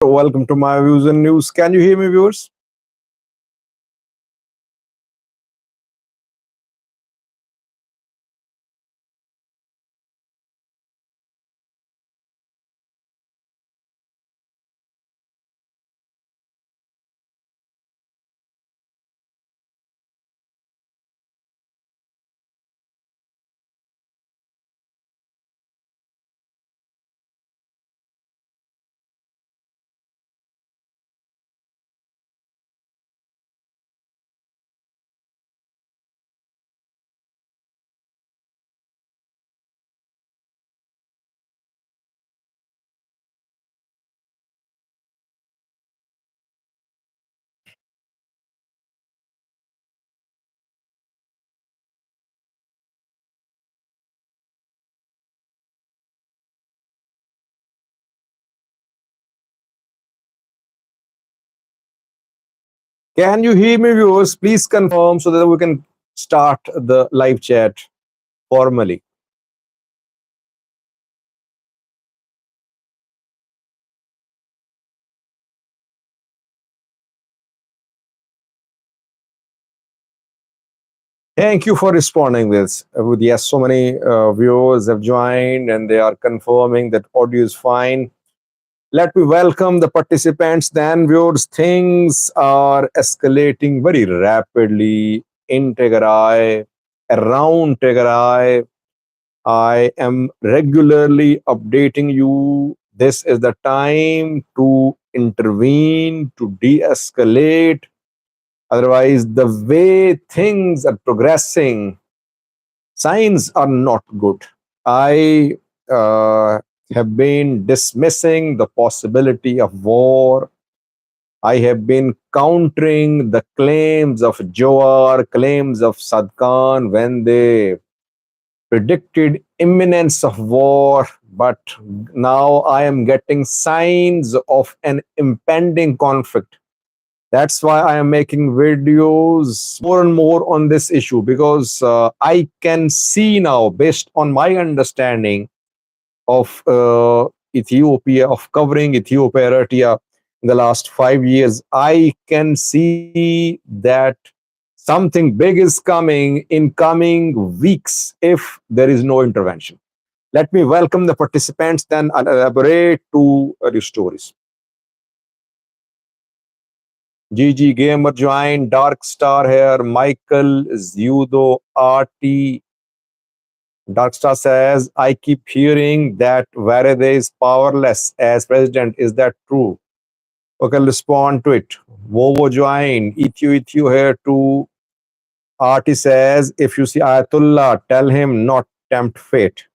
Welcome to my views and news. Can you hear me, viewers? Can you hear me, viewers? Please confirm so that we can start the live chat formally. Thank you for responding with yes. So many viewers have joined and they are confirming that audio is fine. Let me welcome the participants. Then, viewers, things are escalating very rapidly in Tigray, around Tigray. I am regularly updating you. This is the time to intervene, to de escalate. Otherwise, the way things are progressing, signs are not good. I have been dismissing the possibility of war. I have been countering the claims of Jawar, claims of Sadkan when they predicted imminence of war, but now I am getting signs of an impending conflict. That's why I am making videos more and more on this issue because I can see now, based on my understanding of Ethiopia, of covering Ethiopia, Eritrea in the last 5 years, I can see that something big is coming in coming weeks if there is no intervention. Let me welcome the participants, then I'll elaborate to your stories. GG Gamer joined, Dark Star here, Michael, Zudo, RT. Dark Star says, I keep hearing that Varede is powerless as president. Is that true? Okay, respond to it. Vovo joined, Ethu here too. RT says, if you see Ayatollah, tell him not tempt fate.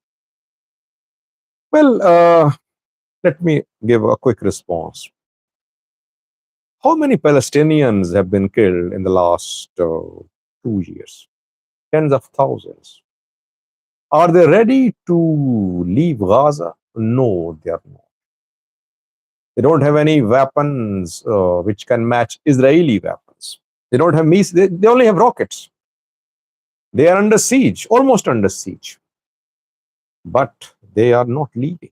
Well, let me give a quick response. How many Palestinians have been killed in the last 2 years? Tens of thousands. Are they ready to leave Gaza? No, they are not. They don't have any weapons which can match Israeli weapons. They don't have missiles. They only have rockets. They are under siege, almost under siege. But they are not leaving.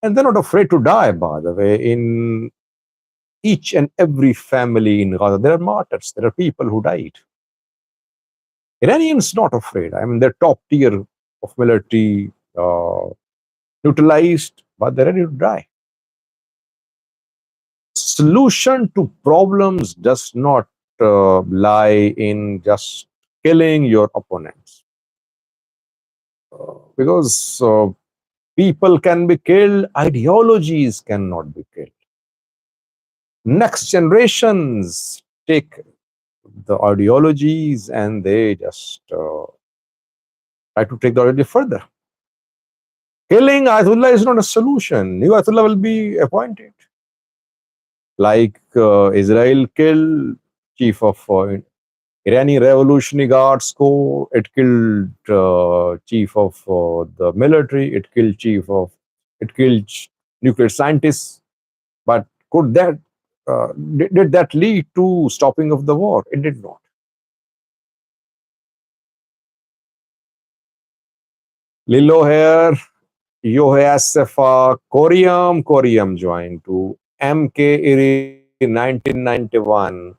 And they're not afraid to die, by the way. In each and every family in Gaza, there are martyrs. There are people who died. Iranians not afraid. I mean, they're top tier of military, neutralized, but they're ready to die. Solution to problems does not lie in just killing your opponents. Because people can be killed, ideologies cannot be killed. Next generations take the ideologies and they just try to take the ideology further. Killing Ayatollah is not a solution. New Ayatollah will be appointed. Like Israel killed chief of Iranian Revolutionary Guards Corps, it killed chief of the military, it killed nuclear scientists. But could that did that lead to stopping of the war? It did not. Lilo here, Yohasefa Corium joined to MK Iri 1991.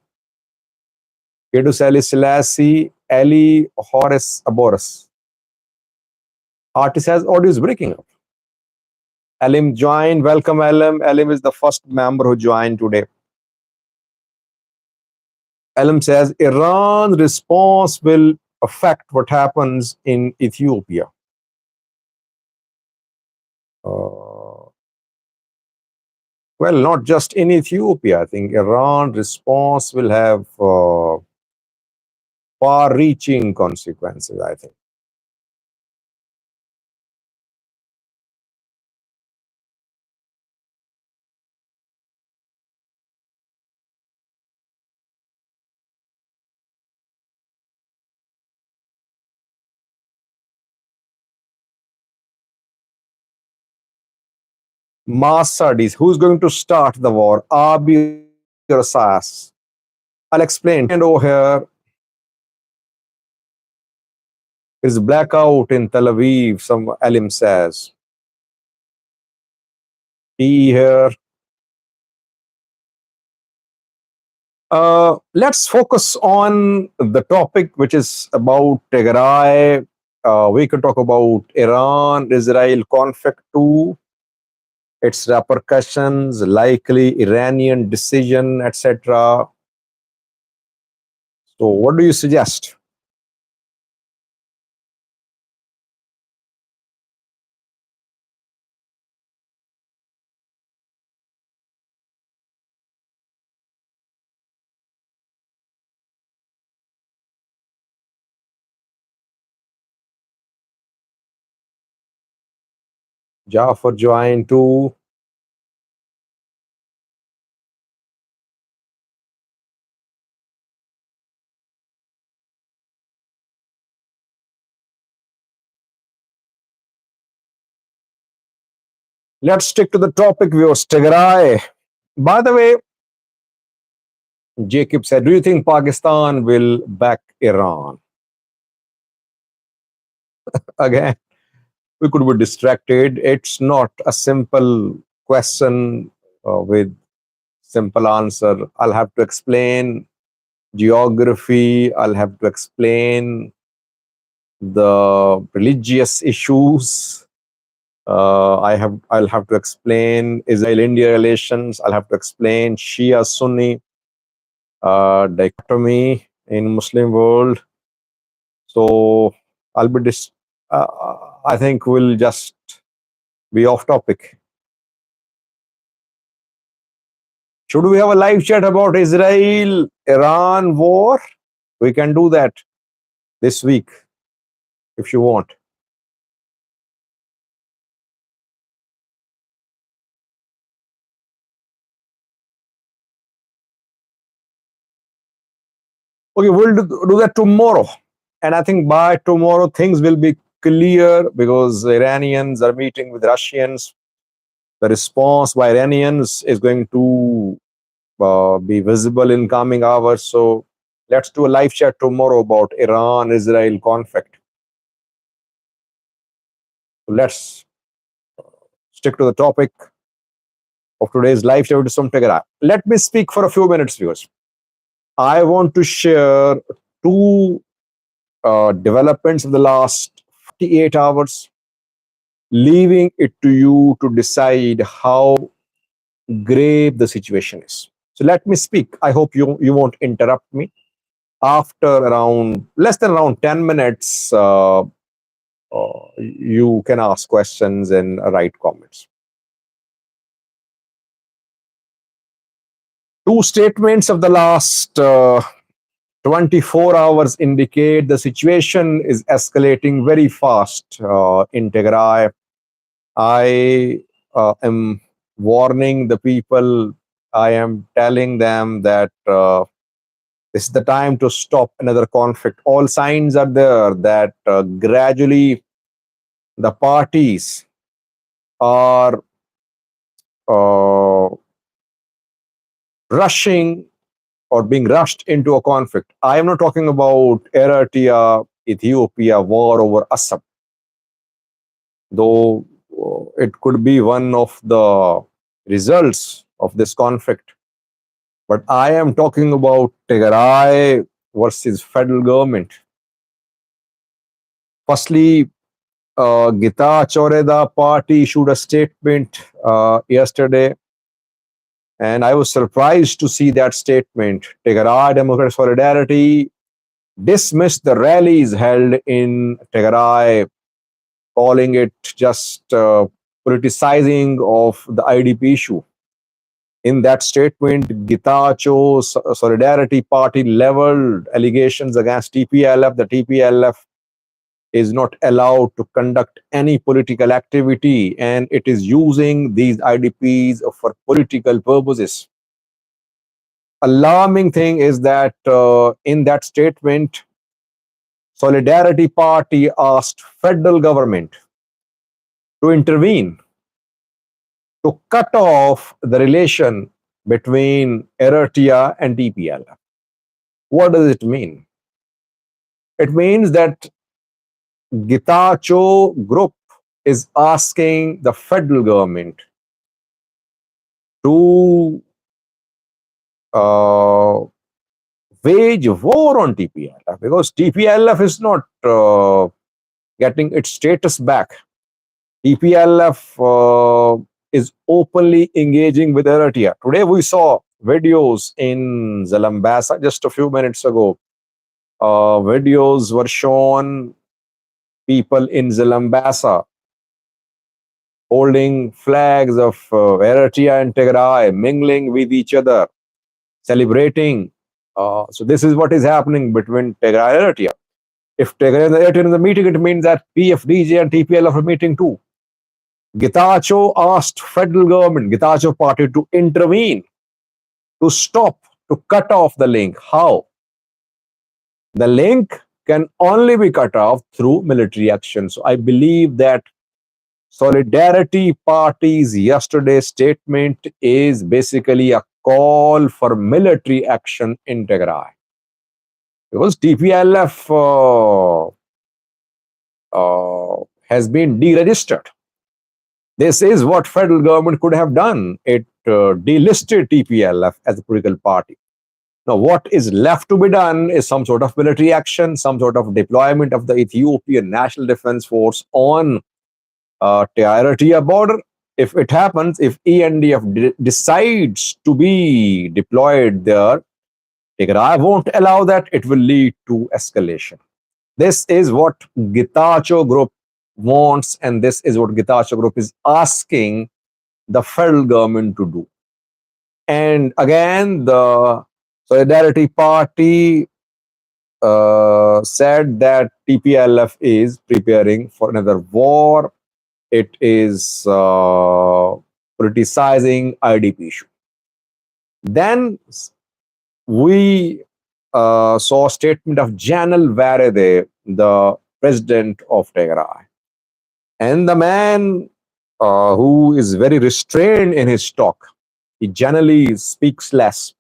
Kedusali Selassie Ali Horace Aboris. Artist has audio is breaking up. Alim joined. Welcome, Alim. Alim is the first member who joined today. Alim says Iran's response will affect what happens in Ethiopia. Well, not just in Ethiopia. I think Iran's response will have far-reaching consequences, I think. Mass studies. Who's going to start the war? Abi or SAS? I'll explain. And over here is blackout in Tel Aviv, some Alim says. Here. Let's focus on the topic which is about Tigray. We can talk about Iran-Israel conflict too, its repercussions, likely Iranian decision, etc. So, what do you suggest? Jafar joined too. Let's stick to the topic, viewers. Tigray. By the way, Jacob said, do you think Pakistan will back Iran? Again, we could be distracted. It's not a simple question with simple answer. I'll have to explain geography. I'll have to explain the religious issues. I'll have to explain Israel-India relations. I'll have to explain Shia-Sunni dichotomy in Muslim world. So I'll be I think we'll just be off topic. Should we have a live chat about Israel-Iran war? We can do that this week if you want. Okay, we'll do that tomorrow. And I think by tomorrow things will be clear because the Iranians are meeting with Russians. The response by Iranians is going to be visible in coming hours. So let's do a live chat tomorrow about Iran-Israel conflict. Let's stick to the topic of today's live chat with some Tigray. Let me speak for a few minutes, viewers. I want to share two developments of the last 48 hours, leaving it to you to decide how grave the situation is. So let me speak. I hope you won't interrupt me. After around less than around 10 minutes, you can ask questions and write comments. Two statements of the last 24 hours indicate the situation is escalating very fast in Tigray. I am warning the people. I am telling them that this is the time to stop another conflict. All signs are there that gradually the parties are rushing or being rushed into a conflict. I am not talking about Eritrea, Ethiopia, war over Assam. Though it could be one of the results of this conflict. But I am talking about Tigray versus federal government. Firstly, Gita Choreda party issued a statement yesterday, and I was surprised to see that statement. Tigray Democratic Solidarity dismissed the rallies held in Tigray, calling it just politicizing of the IDP issue. In that statement, Gitacho Solidarity Party leveled allegations against TPLF. The TPLF is not allowed to conduct any political activity, and it is using these IDPs for political purposes. Alarming thing is that in that statement, Solidarity Party asked federal government to intervene to cut off the relation between Eritrea and TPLF. What does it mean? It means that Gitacho group is asking the federal government to uh, wage war on TPLF because TPLF is not getting its status back. TPLF is openly engaging with Eritrea. Today we saw videos in Zalambasa just a few minutes ago. Videos were shown people in Zalambasa holding flags of Eritrea and Tigray, mingling with each other, celebrating. So this is what is happening between Tigray and Eritrea. If Tigray and Eritrea is a meeting, it means that PFDJ and TPLF are meeting too. Gitacho asked federal government, Gitacho party, to intervene, to stop, to cut off the link. How? The link can only be cut off through military action. So I believe that Solidarity Party's yesterday's statement is basically a call for military action in Tigray. Because TPLF has been deregistered. This is what federal government could have done. It delisted TPLF as a political party. Now, what is left to be done is some sort of military action, some sort of deployment of the Ethiopian National Defense Force on Eritrea border. If it happens, if ENDF decides to be deployed there, Tigray won't allow that. It will lead to escalation. This is what Gitacho Group wants, and this is what Gitacho Group is asking the federal government to do. And again, the Solidarity Party said that TPLF is preparing for another war. It is politicizing IDP issue. Then we saw a statement of Janel Varede, the president of Tigray. And the man who is very restrained in his talk, he generally speaks less.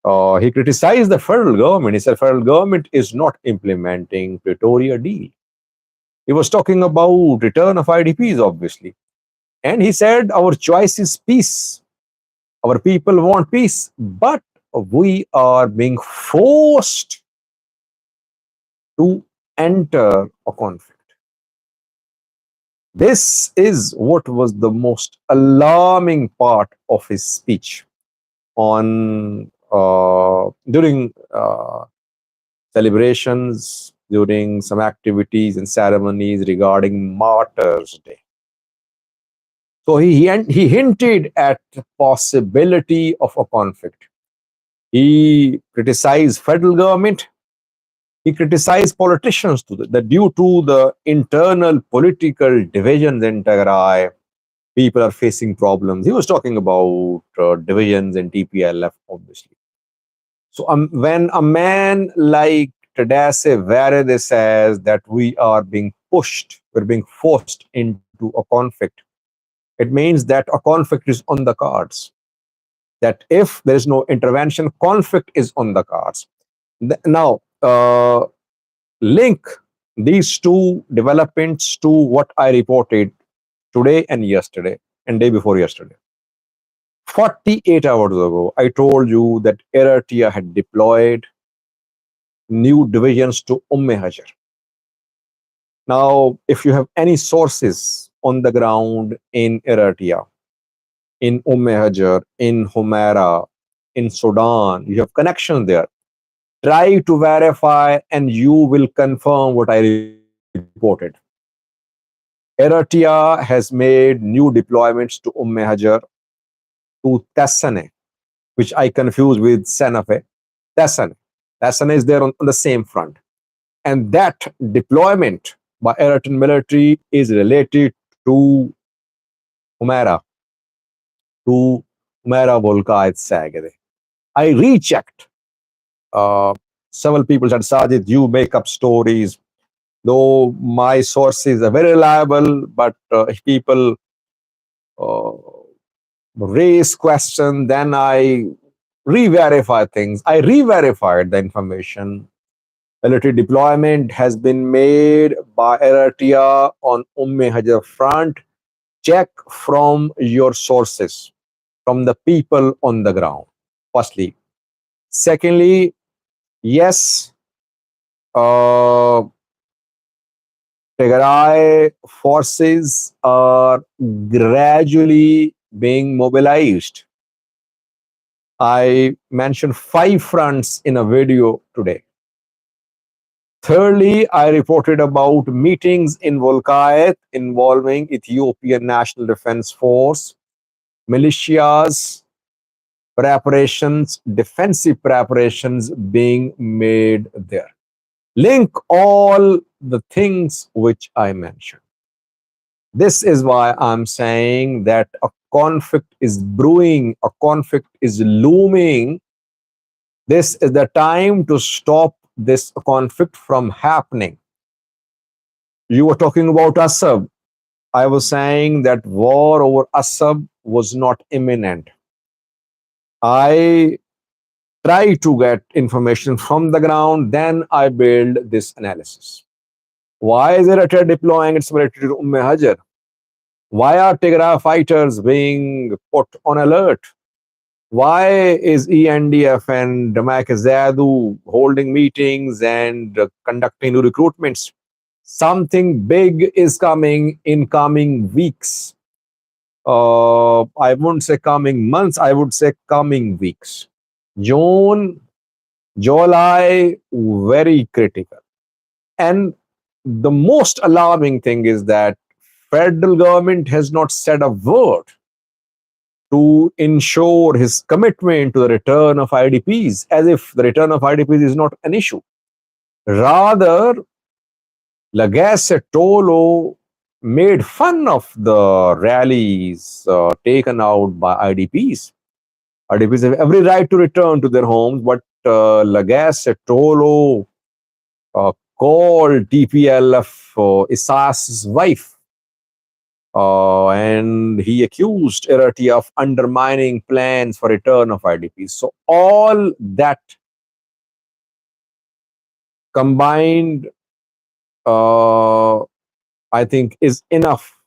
He criticized the federal government. He said federal government is not implementing Pretoria deal. He was talking about return of IDPs, obviously. And he said our choice is peace. Our people want peace, but we are being forced to enter a conflict. This is what was the most alarming part of his speech on during celebrations, during some activities and ceremonies regarding Martyrs' Day. So he hinted at the possibility of a conflict. He criticized federal government. He criticized politicians too, that due to the internal political divisions in Tigray, people are facing problems. He was talking about divisions in TPLF, obviously. So when a man like Tadesse Varede says that we are being pushed, we're being forced into a conflict, it means that a conflict is on the cards. That if there is no intervention, conflict is on the cards. Now, link these two developments to what I reported today and yesterday and day before yesterday. 48 hours ago, I told you that Eritrea had deployed new divisions to Hajar. Now, if you have any sources on the ground in Eritrea, in Hajar, in Humera, in Sudan, you have connection there. Try to verify and you will confirm what I reported. Eritrea has made new deployments to Hajar, to Tessane, which I confuse with Senafe. Tessane. Tessane is there on the same front. And that deployment by Eritrean military is related to Humera, to Humera Volkait Sagade. I rechecked. Uh, Several people said, Sajid, you make up stories. Though my sources are very reliable, but if people uh, raise question, then I re-verify things. I re-verified the information. Military deployment has been made by Eritrea on Hajar front. Check from your sources, from the people on the ground. Firstly. Secondly, yes, uh, Tigray forces are gradually being mobilized. I mentioned 5 fronts in a video today. Thirdly, I reported about meetings in Volkayet involving Ethiopian National Defense Force, militias, preparations, defensive preparations being made there. Link all the things which I mentioned. This is why I'm saying that a conflict is brewing, a conflict is looming. This is the time to stop this conflict from happening. You were talking about Assab. I was saying that war over Assab was not imminent. I try to get information from the ground, then I build this analysis. Why is Eritrea deploying its military to Hajar? Why are Tigray fighters being put on alert? Why is ENDF and Damak holding meetings and conducting new recruitments? Something big is coming in coming weeks. I wouldn't say coming months, I would say coming weeks. June, July, very critical. And the most alarming thing is that federal government has not said a word to ensure his commitment to the return of IDPs, as if the return of IDPs is not an issue. Rather, Lagasse Tolo made fun of the rallies taken out by IDPs. IDPs have every right to return to their homes, but Lagasse Tolo called TPLF Isas's wife, and he accused Eritrea of undermining plans for return of IDPs. So all that combined, I think, is enough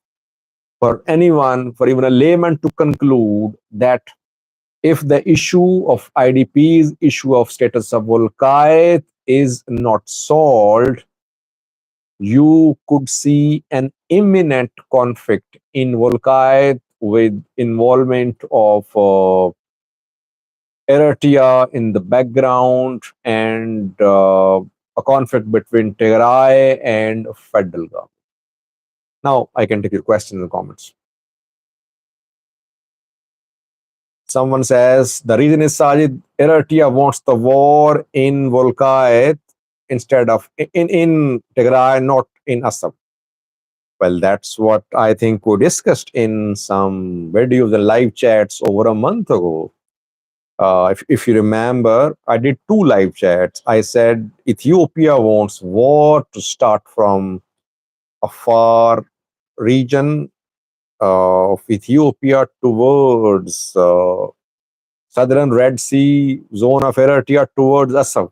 for anyone, for even a layman, to conclude that if the issue of IDPs, issue of status of Volkayet is not solved, you could see an imminent conflict in Volkayet with involvement of Eritrea in the background and a conflict between Tigray and federal government. Now I can take your questions in the comments. Someone says the reason is Sajid, Eritrea wants the war in Volkayet instead of in Tigray, not in Assam. Well, that's what I think we discussed in some videos and live chats over a month ago. If you remember, I did 2 live chats. I said Ethiopia wants war to start from a far region of Ethiopia towards southern Red Sea zone of Eritrea towards Assam.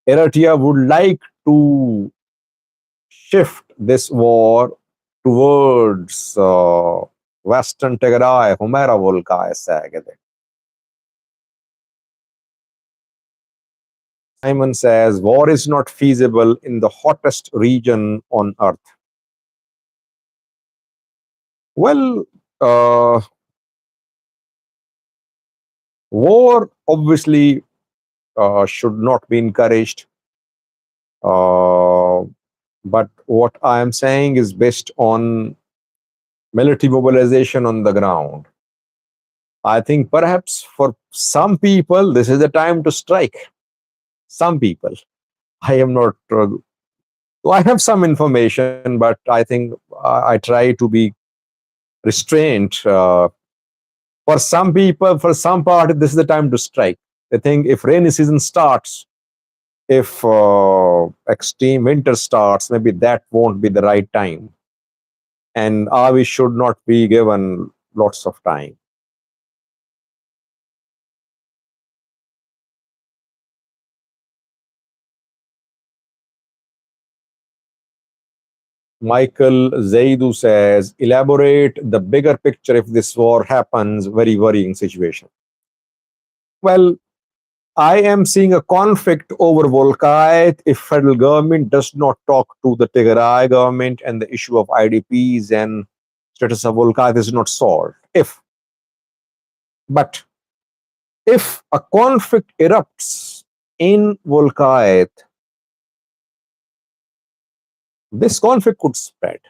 Eritrea would like to shift this war towards western Tigray, Humera Volca Esagede. Simon says war is not feasible in the hottest region on earth. Well, uh, war obviously should not be encouraged. Uh, but what I am saying is based on military mobilization on the ground. I think perhaps for some people, this is the time to strike. Some people. I am not. I have some information, but I think I try to be restrained. For some people, for some part, this is the time to strike. They think if rainy season starts, if extreme winter starts, maybe that won't be the right time. And we should not be given lots of time. Michael Zaidu says, elaborate the bigger picture if this war happens, very worrying situation. Well, I am seeing a conflict over Volkite if federal government does not talk to the Tigray government and the issue of IDPs and status of Volkite is not solved. But if a conflict erupts in Volkite, this conflict could spread.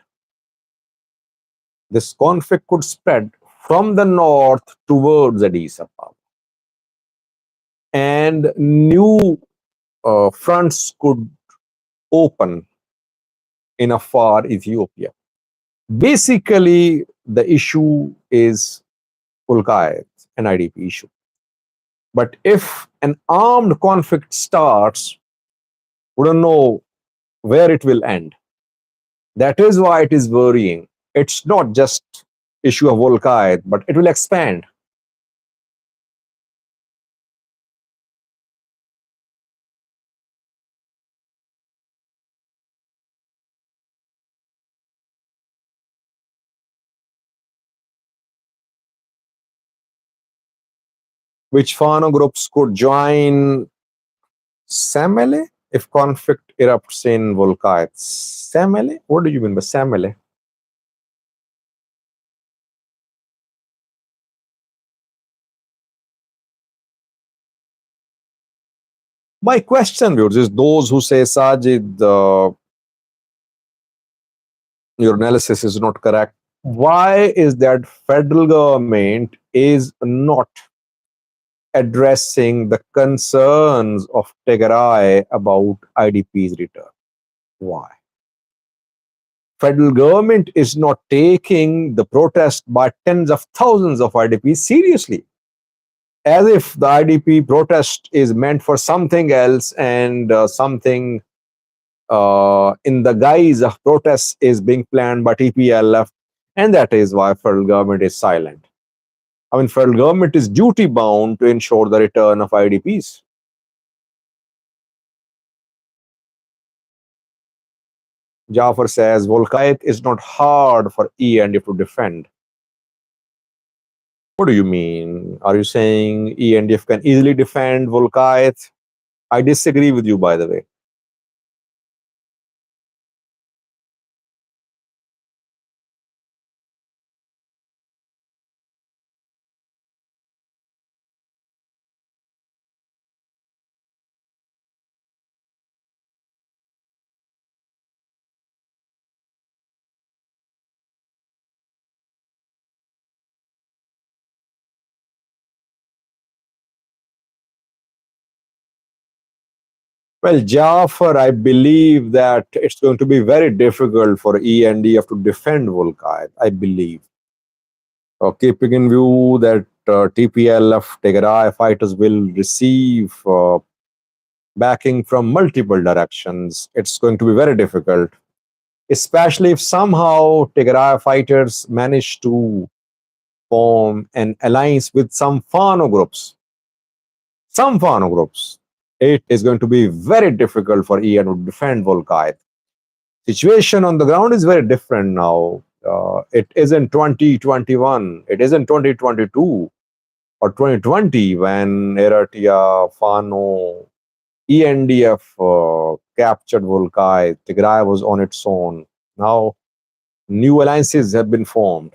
This conflict could spread from the north towards Addis Ababa. And new fronts could open in a far Ethiopia. Basically, the issue is Volkite, an IDP issue. But if an armed conflict starts, we don't know where it will end. That is why it is worrying. It's not just issue of Volkite, but it will expand. Which Fano groups could join Samele if conflict erupts in Volkite? Samele? What do you mean by Samele? My question, viewers, is those who say, Sajid, your analysis is not correct. Why is that federal government is not addressing the concerns of Tigray about IDP's return? Why? Federal government is not taking the protest by tens of thousands of IDPs seriously, as if the IDP protest is meant for something else and something in the guise of protests is being planned by TPLF, and that is why federal government is silent. I mean, federal government is duty bound to ensure the return of IDPs. Jafar says, Volkite is not hard for E&F to defend. What do you mean? Are you saying E&F can easily defend Volkite? I disagree with you, by the way. Well, Jafar, I believe that it's going to be very difficult for E&F to defend Volkite, I believe. Keeping in view that TPLF, Tigray fighters will receive backing from multiple directions, it's going to be very difficult, especially if somehow Tigray fighters manage to form an alliance with some Fano groups. Some Fano groups. It is going to be very difficult for EN to defend Volkite. Situation on the ground is very different now. It isn't 2021, it isn't 2022 or 2020 when Eritrea, Fano, ENDF captured Volkai. Tigray was on its own. Now, new alliances have been formed.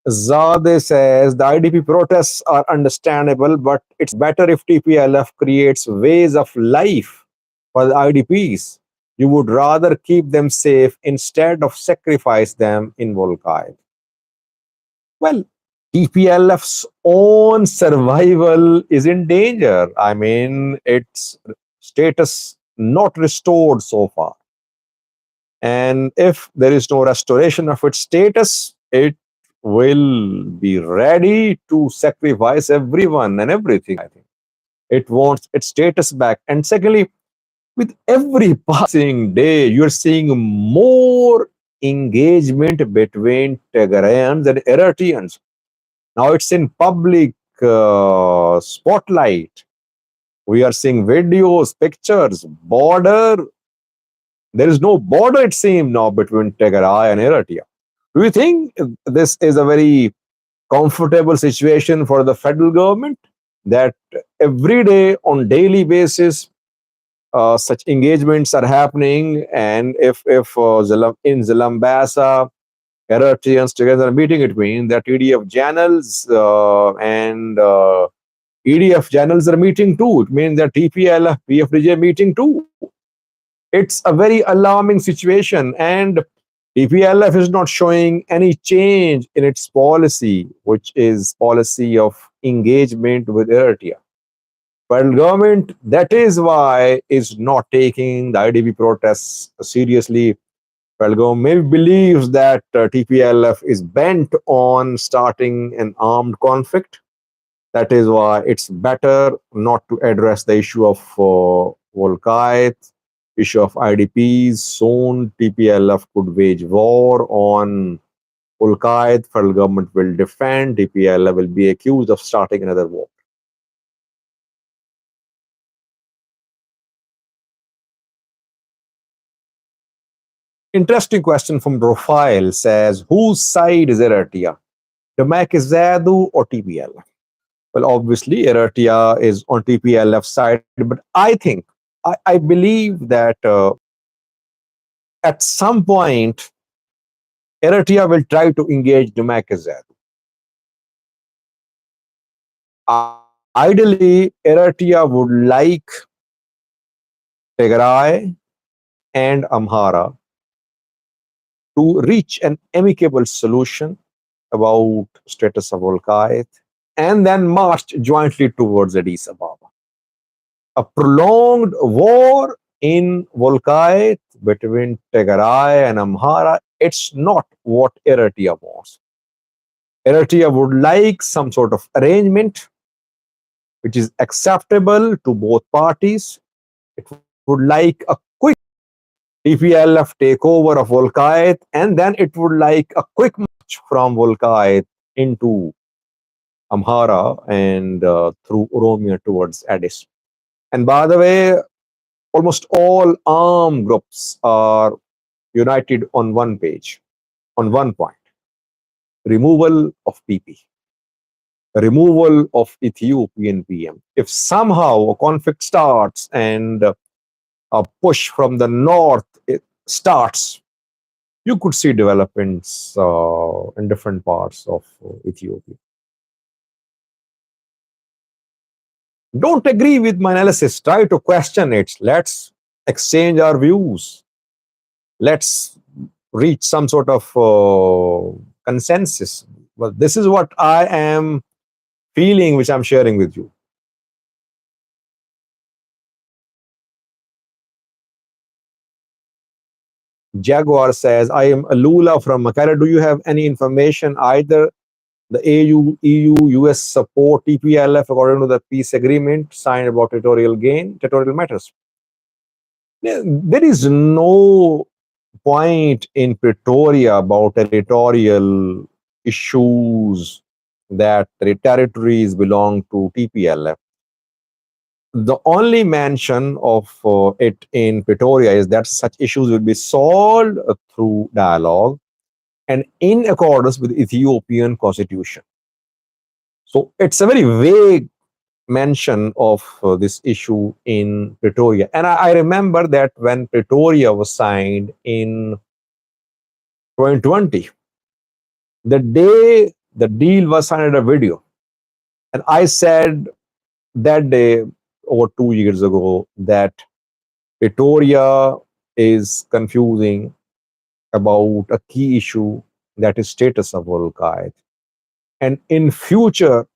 Zade says the IDP protests are understandable, but it's better if TPLF creates ways of life for the IDPs. You would rather keep them safe instead of sacrifice them in Volkai. Well, TPLF's own survival is in danger. I mean, its status not restored so far. And if there is no restoration of its status, it will be ready to sacrifice everyone and everything, I think. It wants its status back. And secondly, with every passing day, you're seeing more engagement between Tigrayans and Eritreans. Now it's in public spotlight. We are seeing videos, pictures, border. There is no border, it seems, now between Tigray and Eritrea. Do you think this is a very comfortable situation for the federal government that every day on daily basis such engagements are happening, and if in Zalambasa Eritreans together are meeting, it means that EDF channels and EDF channels are meeting too. It means that TPLF, PFDJ meeting too. It's a very alarming situation, and TPLF is not showing any change in its policy, which is policy of engagement with Eritrea. Federal government, that is why, is not taking the IDP protests seriously. Federal government maybe believes that TPLF is bent on starting an armed conflict. That is why it's better not to address the issue of Volkait, issue of IDPs. Soon TPLF could wage war on Volkait. Federal government will defend. TPLF will be accused of starting another war. Interesting question from Profile says, whose side is Eritrea? Damak is Zadu or TPLF? Well, obviously, Eritrea is on TPLF side, but I believe that at some point, Eritrea will try to engage Damakazad. Ideally, Eritrea would like Tigray and Amhara to reach an amicable solution about status of Volkait and then march jointly towards Addis Ababa. A prolonged war in Volkait between Tigray and Amhara, it's not what Eritrea wants. Eritrea would like some sort of arrangement which is acceptable to both parties. It would like a quick TPLF takeover of Volkait, and then it would like a quick march from Volkait into Amhara and through Oromia towards Addis. And by the way, almost all armed groups are united on one page, on one point: removal of PP, removal of Ethiopian PM. If somehow a conflict starts and a push from the north starts, you could see developments in different parts of Ethiopia. Don't agree with my analysis, try to question it. Let's exchange our views. Let's reach some sort of consensus. Well, this is what I am feeling, which I'm sharing with you. Jaguar says, I am Alula from Makara. Do you have any information either The EU, US support TPLF according to the peace agreement signed about territorial matters. There is no point in Pretoria about territorial issues that the territories belong to TPLF. The only mention of it in Pretoria is that such issues will be solved through dialogue and in accordance with Ethiopian constitution. So it's a very vague mention of this issue in Pretoria. And I remember that when Pretoria was signed in 2020, the day the deal was signed at a video, and I said that day over 2 years ago that Pretoria is confusing about a key issue, that is status of Volcaite. And in future,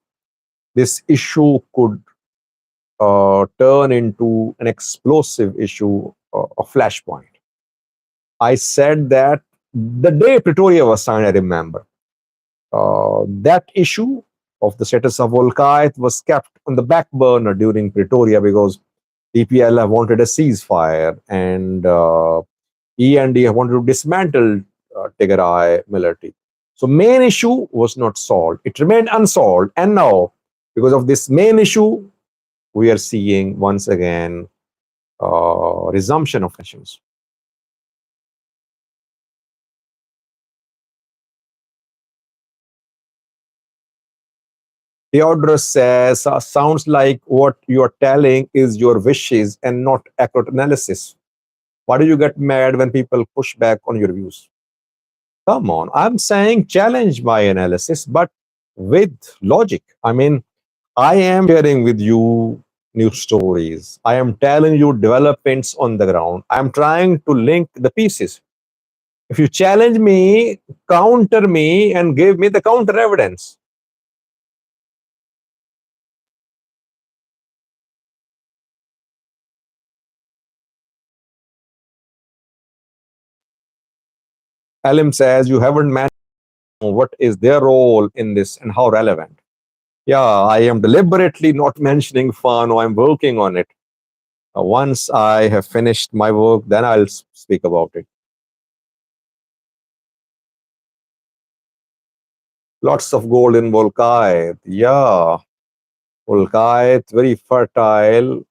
this issue could turn into an explosive issue, a flashpoint. I said that the day Pretoria was signed, I remember, that issue of the status of Volcaite was kept on the back burner during Pretoria because TPLF wanted a ceasefire and END wanted to dismantle Tigray military. So main issue was not solved. It remained unsolved. And now, because of this main issue, we are seeing once again resumption of tensions. Theodorus says, sounds like what you are telling is your wishes and not accurate analysis. Why do you get mad when people push back on your views? Come on, I'm saying challenge my analysis, but with logic. I mean, I am sharing with you news stories. I am telling you developments on the ground. I'm trying to link the pieces. If you challenge me, counter me, and give me the counter evidence. Alim says you haven't mentioned what is their role in this and how relevant. Yeah, I am deliberately not mentioning Fano. I'm working on it. Once I have finished my work, then I'll speak about it. Lots of gold in Volcaite. Yeah, Volcaite, very fertile.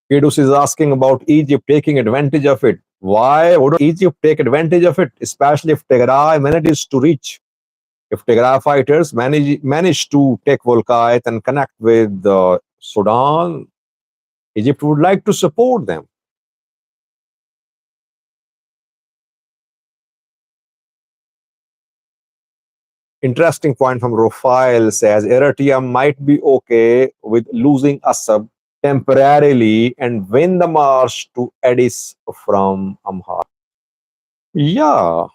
Kedus is asking about Egypt taking advantage of it. Why would Egypt take advantage of it, especially if Tigray manages to reach? If Tigray fighters manage to take Volcaite and connect with Sudan, Egypt would like to support them. Interesting point from Rufile says Eritrea might be okay with losing Assad temporarily and win the march to Addis from Amhara. Yeah,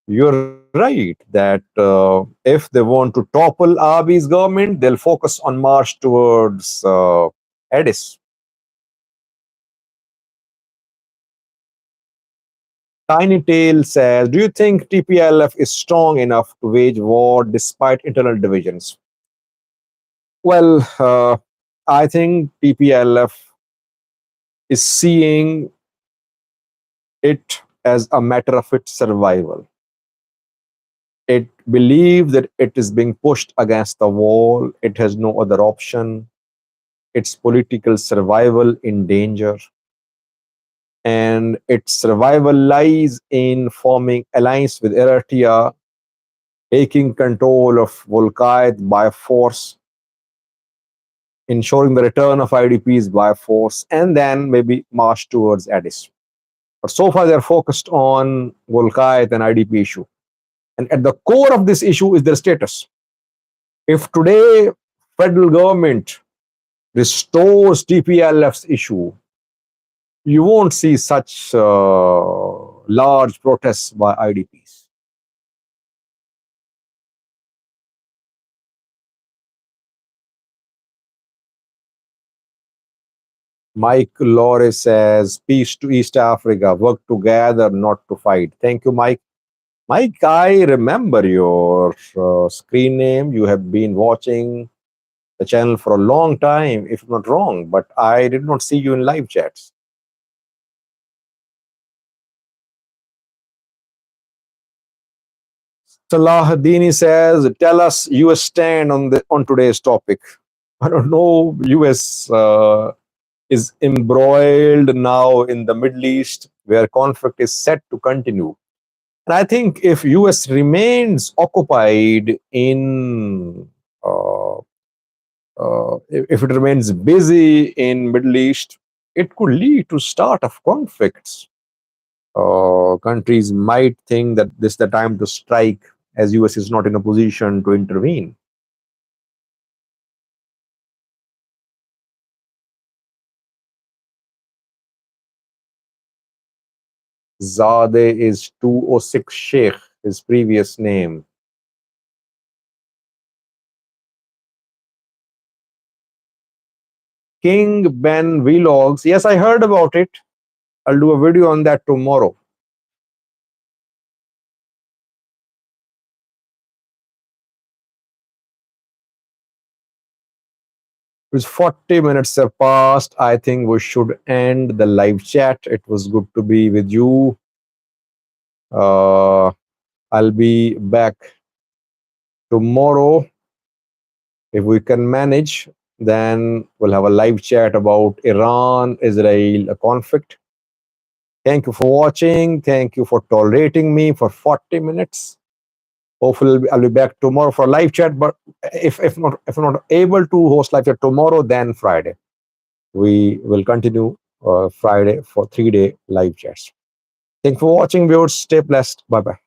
you're right that if they want to topple Abiy's government, they'll focus on march towards Addis. Tiny Tail says, do you think TPLF is strong enough to wage war despite internal divisions? Well, I think TPLF is seeing it as a matter of its survival. It believes that it is being pushed against the wall. It has no other option. Its political survival in danger. And its survival lies in forming alliance with Eritrea, taking control of Volcaite by force, ensuring the return of IDPs by force, and then maybe march towards Addis. But so far, they're focused on Volcaite and IDP issue. And at the core of this issue is their status. If today federal government restores TPLF's issue, you won't see such large protests by IDPs. Mike Lore says, peace to East Africa, work together, not to fight. Thank you, Mike. Mike, I remember your screen name. You have been watching the channel for a long time, if I'm not wrong, but I did not see you in live chats. Salahdini says, tell us US stand on today's topic. I don't know. US is embroiled now in the Middle East, where conflict is set to continue. And I think if US remains occupied in if it remains busy in Middle East, it could lead to start of conflicts. Countries might think that this is the time to strike, as US is not in a position to intervene. Zadeh is 206 Sheikh, his previous name. King Ben Vlogs. Yes, I heard about it. I'll do a video on that tomorrow. It's 40 minutes have passed. I think we should end the live chat. It was good to be with you. I'll be back tomorrow. If we can manage, then we'll have a live chat about Iran Israel conflict. Thank you for watching. Thank you for tolerating me for 40 minutes. Hopefully, I'll be back tomorrow for a live chat. But if I'm not able to host live chat tomorrow, then Friday. We will continue Friday for 3-day live chats. Thank you for watching, viewers. Stay blessed. Bye bye.